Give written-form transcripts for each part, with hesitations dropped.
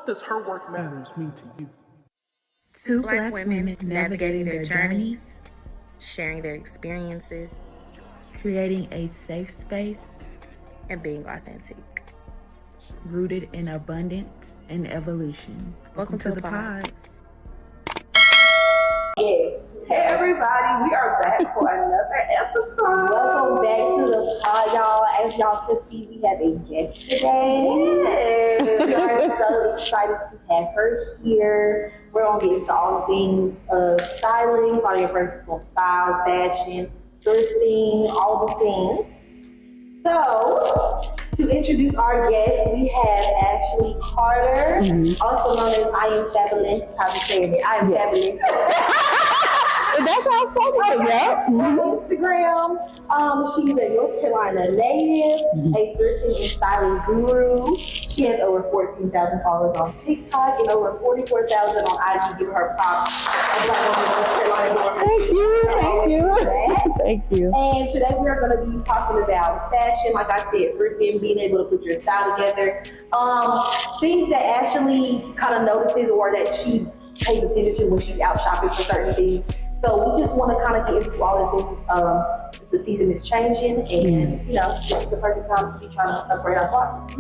What does her work matters mean to you? Two Black women navigating their journeys, sharing their experiences, creating a safe space, and being authentic. Rooted in abundance and evolution. Welcome to the pod. Yes. Hey everybody, we are back for another episode. Welcome back to the pod, y'all. As y'all can see, we have a guest today. Yes. We are so excited to have her here. We're going to get into all the things of styling, finding your personal style, fashion, thrifting, all the things. So, to introduce our guest, we have Ashley Carter, also known as IamFabellis. How to say it? IamFabellis. That's how it's supposed to be. On Instagram. She's a North Carolina native, a thrifting and styling guru. She has over 14,000 followers on TikTok and over 44,000 on IG. Give her props. Thank you. And today we are going to be talking about fashion, like I said, thrifting, being able to put your style together. Things that Ashley kind of notices or that she pays attention to when she's out shopping for certain things. So we just want to kind of get into all these things. The season is changing, and this is the perfect time to be trying to upgrade our closet.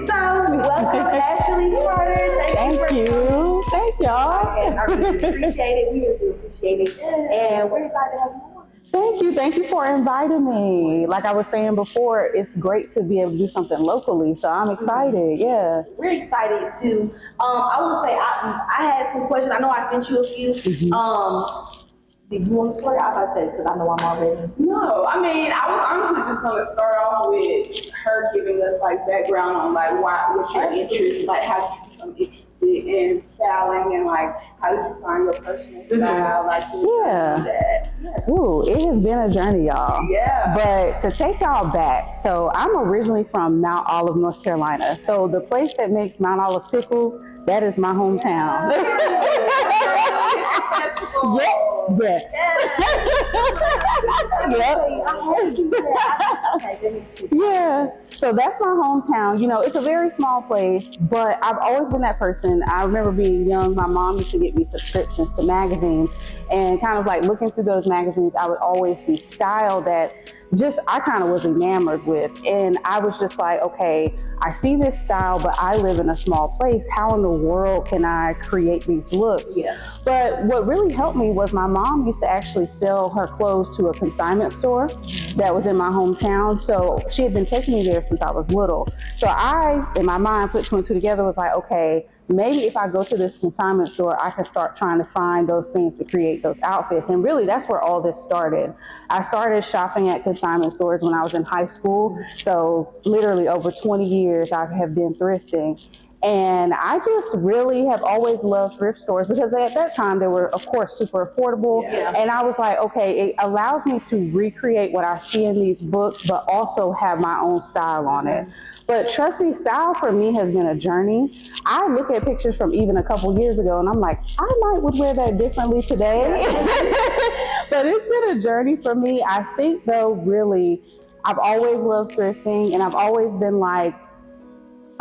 So welcome, Ashley Carter. Thank you. Thank y'all. I really appreciate it. We really appreciate it, and we're excited to have you on. Thank you for inviting me. Like I was saying before, it's great to be able to do something locally, so I'm excited. Yeah. We're excited too. I will say I had some questions. I know I sent you a few. Did you want to start? I was about to say because I know I'm already. No, I mean I was honestly just gonna start off with her giving us like background on like what's your interest, like how did you become interested in styling and like how did you find your personal style, like that. Ooh, it has been a journey, y'all. Yeah. But to take y'all back, so I'm originally from Mount Olive, North Carolina. So the place that makes Mount Olive pickles, that is my hometown. Yeah, so that's my hometown. It's a very small place, but I've always been that person. I remember being young, my mom used to get me subscriptions to magazines, and kind of like looking through those magazines, I would always see style that I kind of was enamored with. And I was just like, okay, I see this style, but I live in a small place. How in the world can I create these looks? Yeah. But what really helped me was my mom used to actually sell her clothes to a consignment store that was in my hometown. So she had been taking me there since I was little. So I, in my mind, put two and two together, was like, okay, maybe if I go to this consignment store, I can start trying to find those things to create those outfits. And really, that's where all this started. I started shopping at consignment stores when I was in high school. So literally over 20 years, I have been thrifting. And I just really have always loved thrift stores because at that time they were, of course, super affordable. Yeah. And I was like, okay, it allows me to recreate what I see in these books, but also have my own style on it. But trust me, style for me has been a journey. I look at pictures from even a couple years ago and I'm like, I would wear that differently today. But it's been a journey for me. I think though, really, I've always loved thrifting and I've always been like,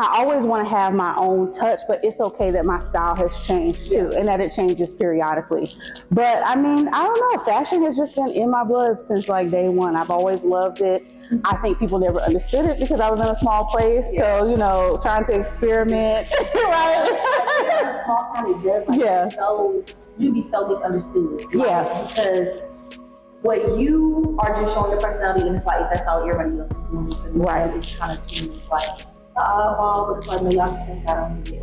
I always want to have my own touch, but it's okay that my style has changed too, and that it changes periodically. But I mean, I don't know, fashion has just been in my blood since like day one. I've always loved it. I think people never understood it because I was in a small place, so trying to experiment, right? In a small town, it does you be so misunderstood. Because what you are just showing your personality, and it's like that's how everybody else is doing. Right? It kind of seems like. But it's like, no, y'all just think I don't need it.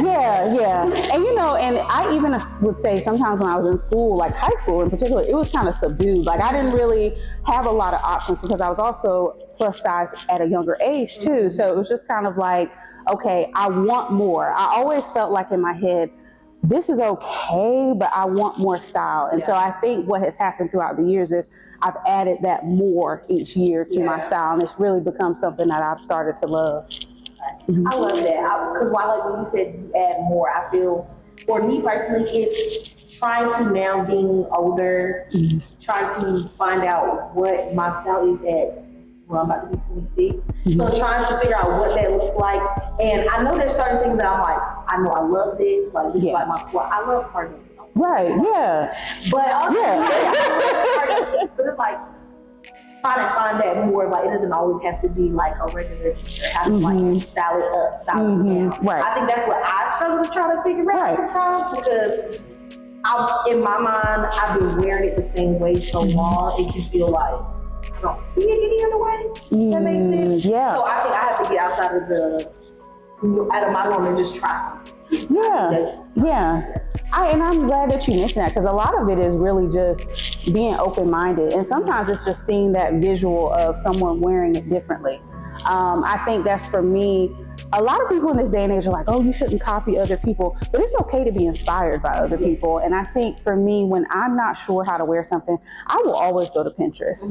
Yeah. And and I even would say sometimes when I was in school, like high school in particular, it was kind of subdued. Like I didn't really have a lot of options because I was also plus size at a younger age too. So it was just kind of like, okay, I want more. I always felt like in my head, this is okay, but I want more style. And so I think what has happened throughout the years is I've added that more each year to my style, and it's really become something that I've started to love. I love that because when you said you add more, I feel for me personally, it's trying to now being older, trying to find out what my style is at. Well, I'm about to be 26, so trying to figure out what that looks like. And I know there's certain things that I'm like, I know I love this. Like this is Yeah. like my core. I love cargo. Right, yeah. But also, Yeah. but it's like trying to find that more. Like it doesn't always have to be like a regular t-shirt. How to like style it up, style it down. Right. I think that's what I struggle to try to figure out sometimes because in my mind I've been wearing it the same way so long. It can feel like I don't see it any other way. That makes sense. Yeah. So I think I have to get outside of out of my norm and just try something. Yeah. And I'm glad that you mentioned that because a lot of it is really just being open-minded, and sometimes it's just seeing that visual of someone wearing it differently. I think that's for me. A lot of people in this day and age are like, oh, you shouldn't copy other people, but it's okay to be inspired by other people. And I think for me, when I'm not sure how to wear something, I will always go to Pinterest.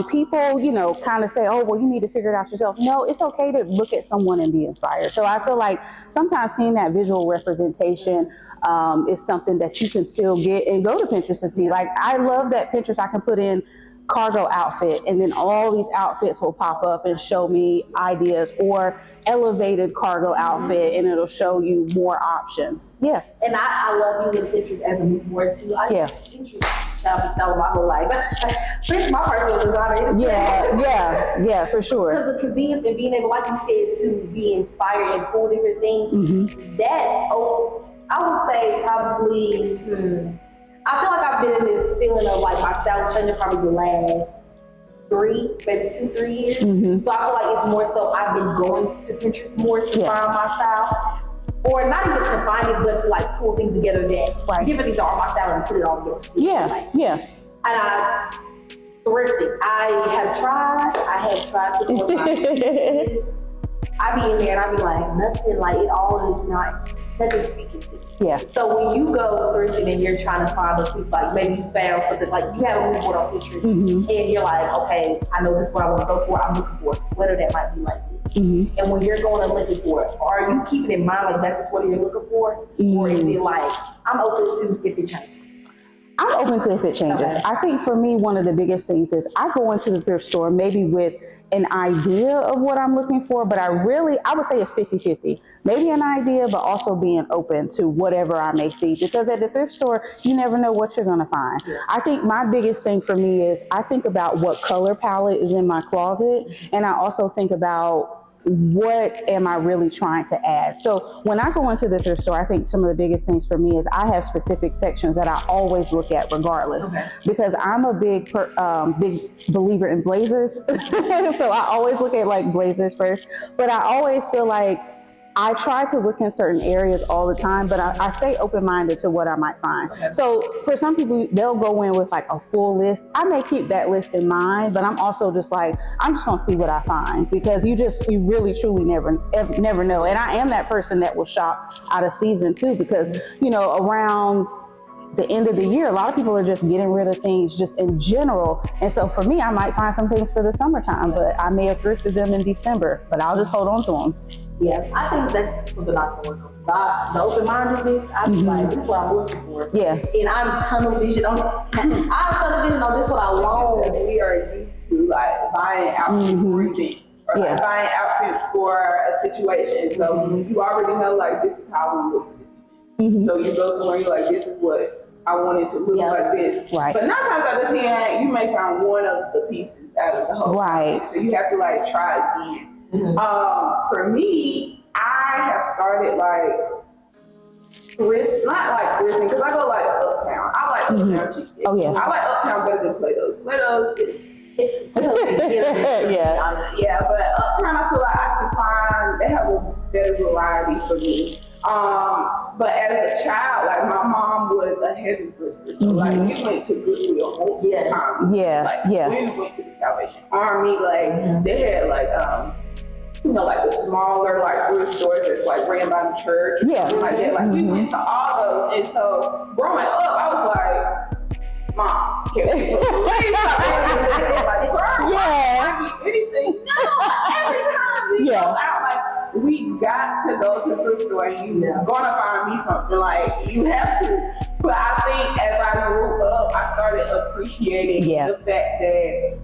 People, kind of say, oh, well, you need to figure it out yourself. No, it's okay to look at someone and be inspired. So I feel like sometimes seeing that visual representation is something that you can still get and go to Pinterest and see. Like, I love that Pinterest I can put in cargo outfit and then all these outfits will pop up and show me ideas, or elevated cargo outfit and it'll show you more options. Yeah. And I love using Pinterest as a mood board too. I use Pinterest child style my whole life. Pinterest, my personal designer. Yeah, for sure. Because the convenience and being able, like you said, to be inspired and pull different things, that, I would say probably, I feel like I've been in this feeling of like my style is changing probably the last 3 years. So I feel like it's more so I've been going to Pinterest more to find my style. Or not even to find it, but to like pull things together that different things are my style and put it all together. Yeah. And I thrifted. I have tried to go with my pieces. I be in there and I be like, nothing, like it all is not, nothing speaking to me. Yeah. So when you go thrifting and you're trying to find a piece, like maybe you found something, like you have a mood board on Pinterest and you're like, okay, I know this is what I want to go for. I'm looking for a sweater that might be like this. And when you're going and looking for it, are you keeping in mind like that's the sweater you're looking for? Or is it like, I'm open to if it changes? I'm open to if it changes. Okay. I think for me, one of the biggest things is I go into the thrift store maybe with an idea of what I'm looking for, but I would say it's 50-50. Maybe an idea, but also being open to whatever I may see. Because at the thrift store, you never know what you're gonna find. I think my biggest thing for me is I think about what color palette is in my closet, and I also think about what am I really trying to add? So when I go into the thrift store, I think some of the biggest things for me is I have specific sections that I always look at regardless, because I'm a big believer in blazers. So I always look at like blazers first, but I always feel like I try to look in certain areas all the time, but I stay open-minded to what I might find. So for some people, they'll go in with like a full list. I may keep that list in mind, but I'm also just like, I'm just gonna see what I find, because you really truly never know. And I am that person that will shop out of season too, because around the end of the year, a lot of people are just getting rid of things just in general. And so for me, I might find some things for the summertime, but I may have thrifted them in December, but I'll just hold on to them. Yeah, I think that's something I can work on. The open-mindedness, I be like, this is what I'm looking for. Yeah. And I'm tunnel vision on this what I want. We are used to like buying outfits for events, or like buying outfits for a situation. So you already know like this is how we look for this event. So you go somewhere, you're like, this is what I wanted to look like this. Right. But 9 times out of 10, you may find one of the pieces out of the whole. Right. So you have to like try again. For me, I have started like not like thrifting, because I go like uptown. I like uptown cheap. Oh yeah. I like uptown better than Plato's. Plato's yeah, but uptown I feel like I can find they have a better variety for me. But as a child, like my mom was a heavy thrifter, so like we went to Goodwill multiple times. We went to the Salvation Army. Like they had like like the smaller like thrift stores that's like ran by the church, something like that. Like we went to all those, and so growing up, I was like, Mom, can we please stop like, I get anything? No, every time we go out, like we got to go to the thrift store, and you're gonna find me something. Like you have to. But I think as I grew up, I started appreciating the fact that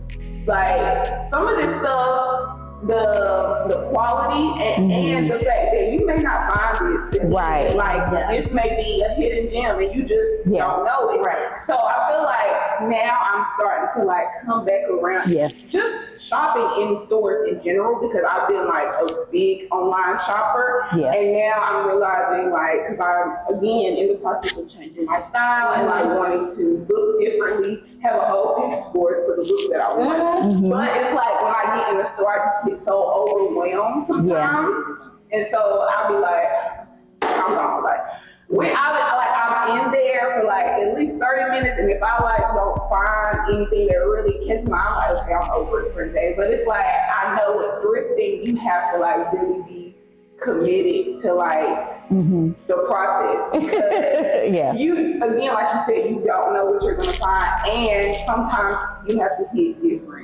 like some of this stuff the quality and the fact that you may not find this. Right. Like this may be a hidden gem and you just don't know it. Right. So I feel like now I'm starting to like come back around. Just shopping in stores in general, because I've been like a big online shopper. And now I'm realizing, like, because I'm again in the process of changing my style and like wanting to look differently, have a whole Pinterest board for the look that I want. But it's like when I get in the store, I just get so overwhelmed sometimes. And so I'll be like, I'm gone. Like, when I'm in there for like at least 30 minutes, and if I like don't find anything that really catches my eye, I'm like, okay, I'm over it for the day. But it's like, I know with thrifting, you have to like really be committed to like the process, because you, again, like you said, you don't know what you're gonna find, and sometimes you have to hit different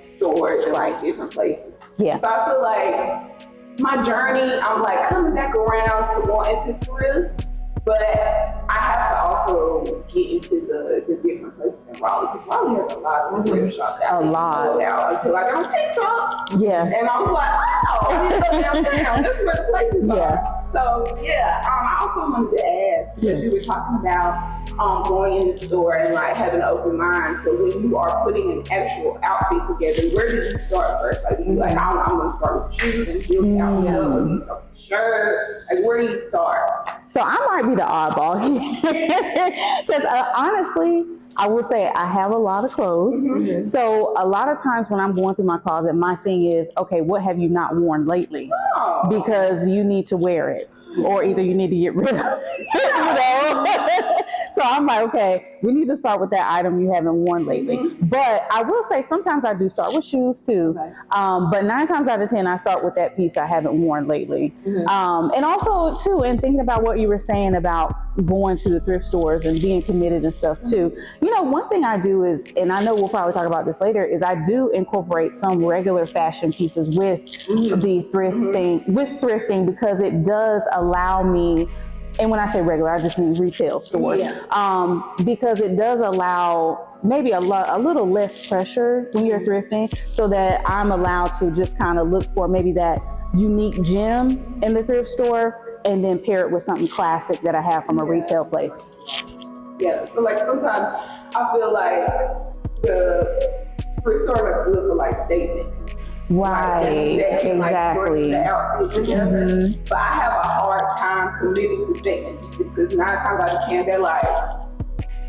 stores and like different places. So I feel like my journey, I'm like coming back around to wanting to thrift, but I have to also get into the different places in Raleigh, because Raleigh has a lot of thrift shops out there. Now until I got on TikTok, and I was like, oh, I need to go downtown. That's where the places are. So I also wanted to ask, because you were talking about going in the store and like having an open mind. So when you are putting an actual outfit together, where do you start first? Like, you like, I'm going to start with shoes and build the outfit up, or you start with shirts? Like, where do you start? So I might be the oddball here, because honestly, I will say I have a lot of clothes. So a lot of times when I'm going through my closet, my thing is, okay, what have you not worn lately? Because you need to wear it, or either you need to get rid of it. So I'm like, okay, we need to start with that item you haven't worn lately. But I will say sometimes I do start with shoes too. But 9 times out of 10, I start with that piece I haven't worn lately. And also too, and thinking about what you were saying about going to the thrift stores and being committed and stuff too. You know, one thing I do is, and I know we'll probably talk about this later, is I do incorporate some regular fashion pieces with the thrifting, because it does allow me, and when I say regular, I just mean retail stores, because it does allow maybe a little less pressure when you're thrifting, so that I'm allowed to just kind of look for maybe that unique gem in the thrift store, and then pair it with something classic that I have from a retail place. So like sometimes I feel like the thrift stores are good for like statement. Right, exactly. The outfit together. But I have a hard time committing to statement pieces, because 9 times out of 10 they're like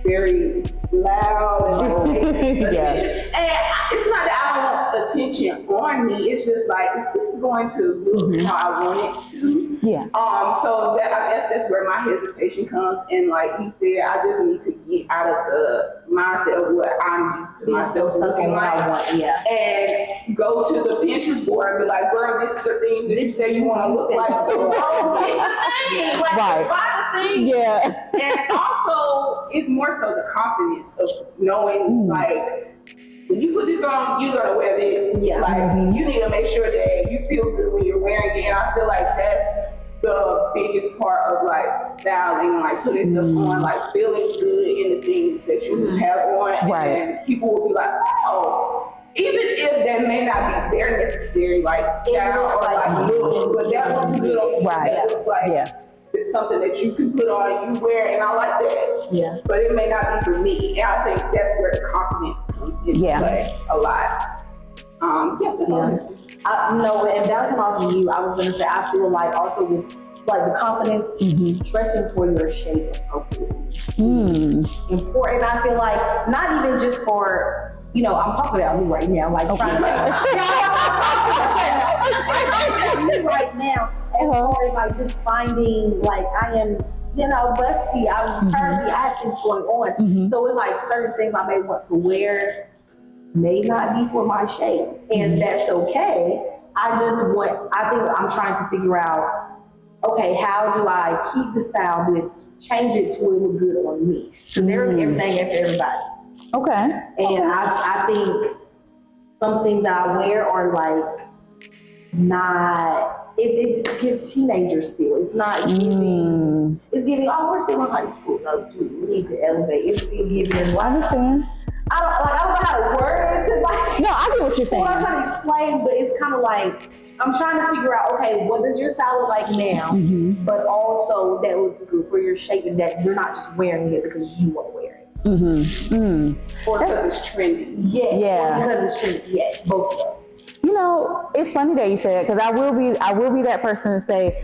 very loud and like and it's not that I don't want attention on me, it's just like, is this going to look how I want it to? So that, I guess that's where my hesitation comes. And like you said, I just need to get out of the mindset of what I'm used to myself looking like, and go to the Pinterest board and be like, girl, this is the thing that you say you want to look like, so go get the thing, like buy the thing. And also, it's more so the confidence of knowing, like, when you put this on, you're gonna wear this. Like, you need to make sure that you feel good when you're wearing it. And I feel like that's the biggest part of like styling, like putting stuff on, like feeling good in the things that you have on. And people will be like, oh, even if that may not be their necessary like style or like look, but that looks good on people. That looks like it's something that you can put on and you wear, and I like that. But it may not be for me. And I think that's where the confidence comes into play a lot. That's all I know, and bouncing off of you, I was gonna say, I feel like also with like the confidence, dressing for your shape appropriately important. I feel like not even just for, you know, I'm talking about me right now, like trying to me right now, as far as like just finding, like, I am, you know, busty, I'm curvy, I have things going on. So it's like certain things I may want to wear may not be for my shape, and that's okay. I think I'm trying to figure out, okay, how do I keep the style but change it to it look good on me? Because there's everything and for everybody. And I think some things that I wear are like not, it gives teenagers still. It's not giving, it's giving, oh, we're still in high school. No, we need to elevate. It's still giving. I understand. I don't know how to word it to like. No, I get what you're saying. What I'm trying to explain, but it's kind of like I'm trying to figure out. Okay, what does your style look like now? Mm-hmm. But also that looks good for your shape, and that you're not just wearing it because you want to wear it. Mm-hmm. Mm. Or because it's trendy. Yes. Yeah. Or because it's trendy. Yes, both of those. You know, it's funny that you say that, because I will be that person to say,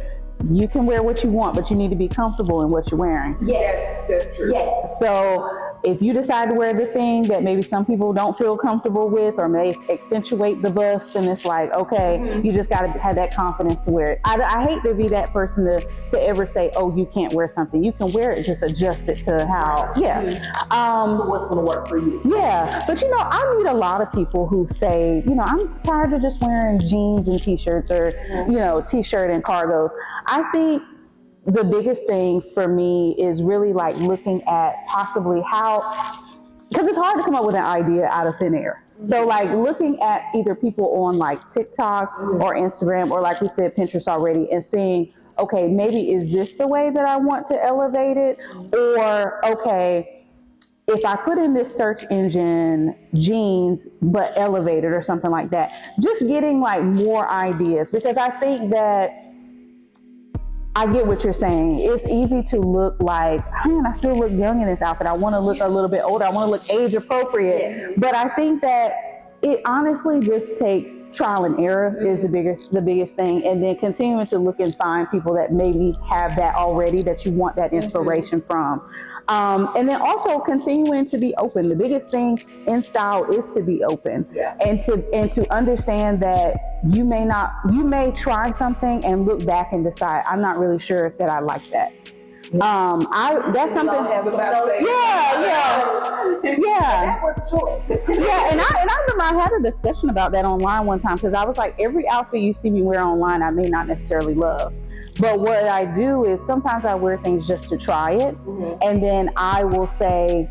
you can wear what you want, but you need to be comfortable in what you're wearing. Yes, That's true. yes. So if you decide to wear the thing that maybe some people don't feel comfortable with, or may accentuate the bust, then it's like, okay, you just got to have that confidence to wear it. I hate to be that person to ever say, oh, you can't wear something. You can wear it, just adjust it to how, So what's going to work for you? Yeah, but you know, I meet a lot of people who say, you know, I'm tired of just wearing jeans and t-shirts, or, you know, t-shirt and cargos. I think the biggest thing for me is really like looking at possibly how, because it's hard to come up with an idea out of thin air. So like looking at either people on like TikTok or Instagram, or like we said, Pinterest already, and seeing, okay, maybe is this the way that I want to elevate it? Or, okay, if I put in this search engine jeans but elevated or something like that, just getting like more ideas, because I think that I get what you're saying. It's easy to look like, man, I still look young in this outfit. I want to look a little bit older. I want to look age appropriate. Yes. But I think that it honestly just takes trial and error is the biggest thing, and then continuing to look and find people that maybe have that already, that you want that inspiration from. And then also continuing to be open. The biggest thing in style is to be open, and to understand that you may try something and look back and decide, I'm not really sure that I like that. That's something. That was a choice. And I remember I had a discussion about that online one time, because I was like, every outfit you see me wear online, I may not necessarily love. But what I do is sometimes I wear things just to try it. And then I will say,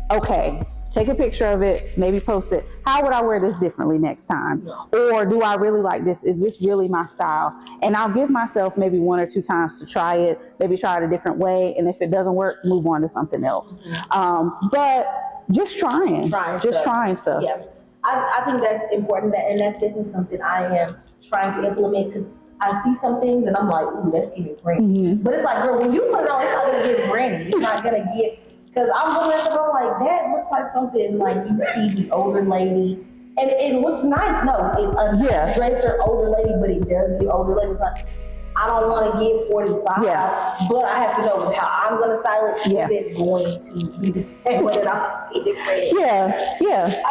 okay, take a picture of it, maybe post it. How would I wear this differently next time? Or do I really like this? Is this really my style? And I'll give myself maybe 1 or 2 times to try it, maybe try it a different way. And if it doesn't work, move on to something else. But just trying stuff. Yeah, I think that's important, and that's definitely something I am trying to implement, because I see some things and I'm like, ooh, let's give it granny. But it's like, girl, when you put it on, it's not gonna get granny. It's not gonna get, because I'm looking at it, I'm like, that looks like something like you see the older lady, and it looks nice. No, it's dressed her older lady, but it does the older lady. It's like, I don't want to give 45, but I have to know how I'm going to style it. Is it going to be the same way that I'm seeing it?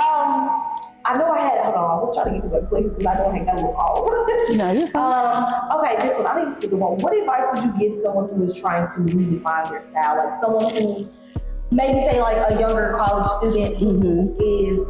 I know I had, hold on, I was trying to get to the place because I know I had got a little off. No, you're fine. Okay, this one, I think this is a good one. What advice would you give someone who is trying to redefine their style? Like someone who, maybe say like a younger college student who is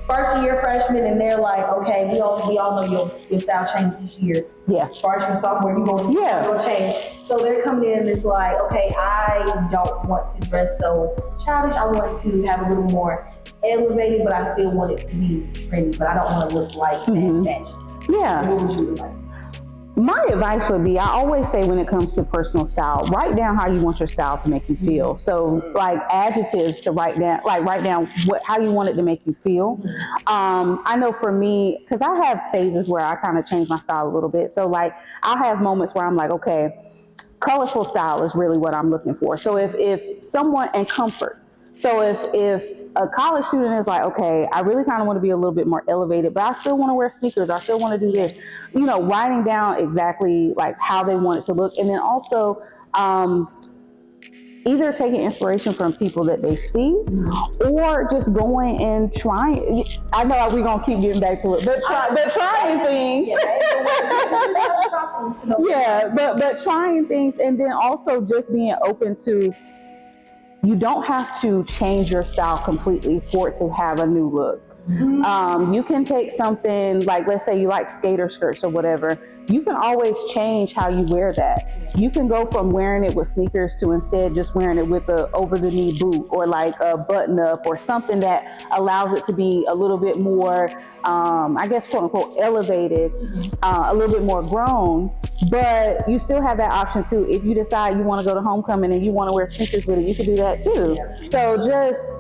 first year freshman, and they're like, okay, we all know your style changes each year. Yeah. Freshman, sophomore, you're going to change. So they're coming in and it's like, okay, I don't want to dress so childish. I want to have a little more elevated, but I still want it to be trendy, but I don't want to look like that. Yeah. What would you advise? My advice would be, I always say when it comes to personal style, write down how you want your style to make you feel. So like adjectives to write down how you want it to make you feel. I know for me, because I have phases where I kind of change my style a little bit. So like I'll have moments where I'm like, okay, colorful style is really what I'm looking for. So if someone, and comfort. So if a college student is like, okay, I really kind of want to be a little bit more elevated, but I still want to wear sneakers. I still want to do this, writing down exactly like how they want it to look. And then also, either taking inspiration from people that they see or just going and trying. I know we're going to keep getting back to it, but trying things. But trying things, and then also just being open to, you don't have to change your style completely for it to have a new look. You can take something like, let's say you like skater skirts or whatever. You can always change how you wear that. You can go from wearing it with sneakers to instead just wearing it with a over the knee boot, or like a button up, or something that allows it to be a little bit more, I guess, quote unquote, elevated, a little bit more grown. But you still have that option too. If you decide you want to go to homecoming and you want to wear sneakers with it, you can do that too. So just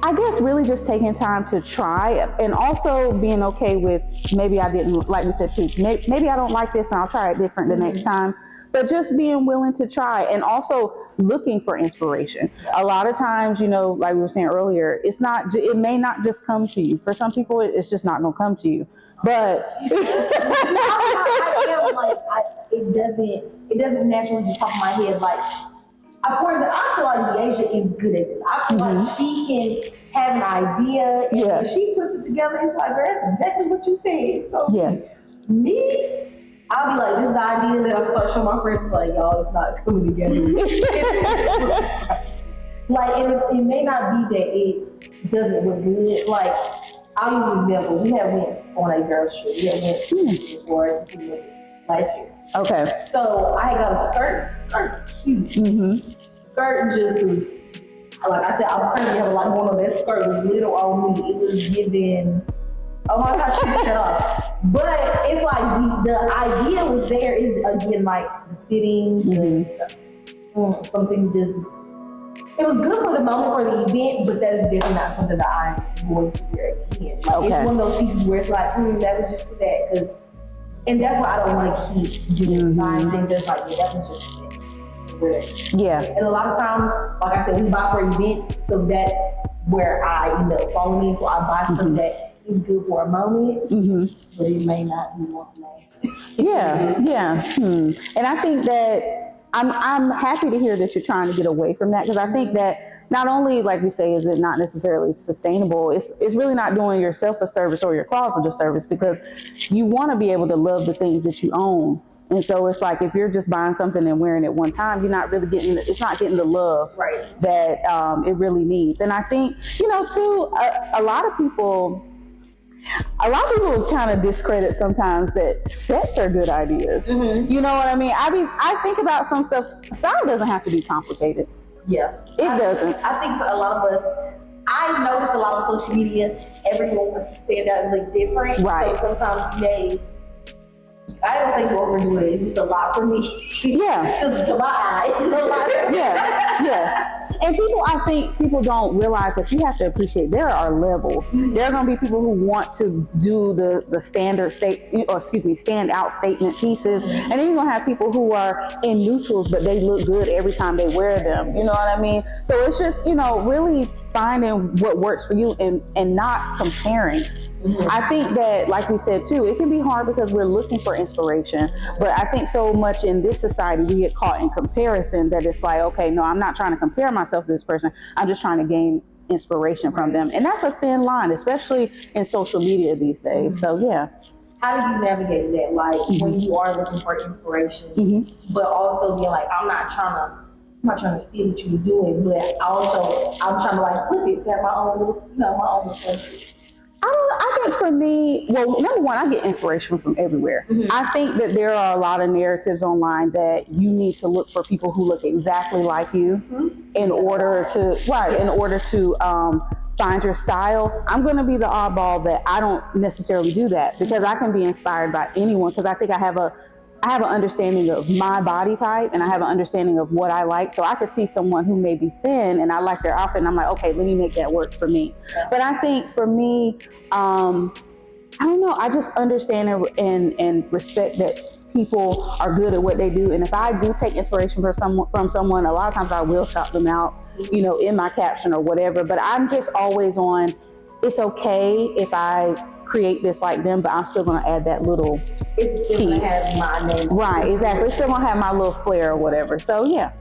I guess really just taking time to try, and also being okay with maybe I didn't, like we said too, maybe I don't like this and I'll try it different the next time. But just being willing to try, and also looking for inspiration. A lot of times, you know, like we were saying earlier, it may not just come to you. For some people, it's just not gonna come to you. But it doesn't naturally just pop in my head. Like, of course, I feel like Deasia is good at this. I feel like she can have an idea, and when she puts it together, it's like, girl, that's exactly what you said. So me, I'll be like, this is the idea that I'm start showing my friends, like, y'all, it's not coming together. Like, it may not be that it doesn't look good. Like, I'll use an example. We had went on a girls' trip. We had went before to see it last year. okay. So I had got a skirt, huge. Skirt just was, like I said, I'm pregnant, have a lot going on. That skirt was little on me. It was giving, oh my gosh, she cut off. But it's like the idea was there. Is again like the fittings, some things just. It was good for the moment for the event, but that is definitely not something that I'm going to wear again. Like it's one of those pieces where it's like, that was just for that, and that's why I don't want to keep doing buying things that's like, that was just for that. Yeah. And a lot of times, like I said, we buy for events, so that's where I end up falling in. So I buy stuff that is good for a moment, but it may not be long lasting. And I think that I'm happy to hear that you're trying to get away from that, because I think that not only, like we say, is it not necessarily sustainable, it's really not doing yourself a service or your closet a service, because you want to be able to love the things that you own. And so it's like, if you're just buying something and wearing it one time, you're not really it's not getting the love that it really needs. And I think, you know, too, a lot of people kind of discredit sometimes that sets are good ideas. You know what I mean? I think about some stuff. Style doesn't have to be complicated. Yeah, it doesn't. I think a lot of us. I notice a lot on social media. Everyone wants to stand out and look different. Right. So sometimes I don't say you overdo it. It's just a lot for me. Yeah. to my eyes, it's a lot. And I think people don't realize that you have to appreciate there are levels. There are going to be people who want to do the stand out statement pieces, and then you're going to have people who are in neutrals, but they look good every time they wear them. You know what I mean? So it's just, you know, really finding what works for you and not comparing. I think that, like we said too, it can be hard because we're looking for inspiration. But I think so much in this society, we get caught in comparison that it's like, okay, no, I'm not trying to compare myself to this person. I'm just trying to gain inspiration from them. And that's a thin line, especially in social media these days. So yeah. How do you navigate that? Like when you are looking for inspiration, but also being like, I'm not trying to steal what you was doing, but also I'm trying to like flip it to have my own little, my own little places. I think for me, well, number one, I get inspiration from everywhere. I think that there are a lot of narratives online that you need to look for people who look exactly like you in order to find your style. I'm going to be the oddball that I don't necessarily do that, because I can be inspired by anyone, because I think I have an understanding of my body type, and I have an understanding of what I like. So I could see someone who may be thin and I like their outfit, and I'm like, okay, let me make that work for me. But I think for me, I don't know, I just understand and respect that people are good at what they do. And if I do take inspiration from someone, a lot of times I will shout them out, in my caption or whatever. But I'm just always on, it's okay if I create this like them, but I'm still going to add that little It's still piece. going to have my name. Right, exactly. It's still going to have my little flair or whatever. So yeah.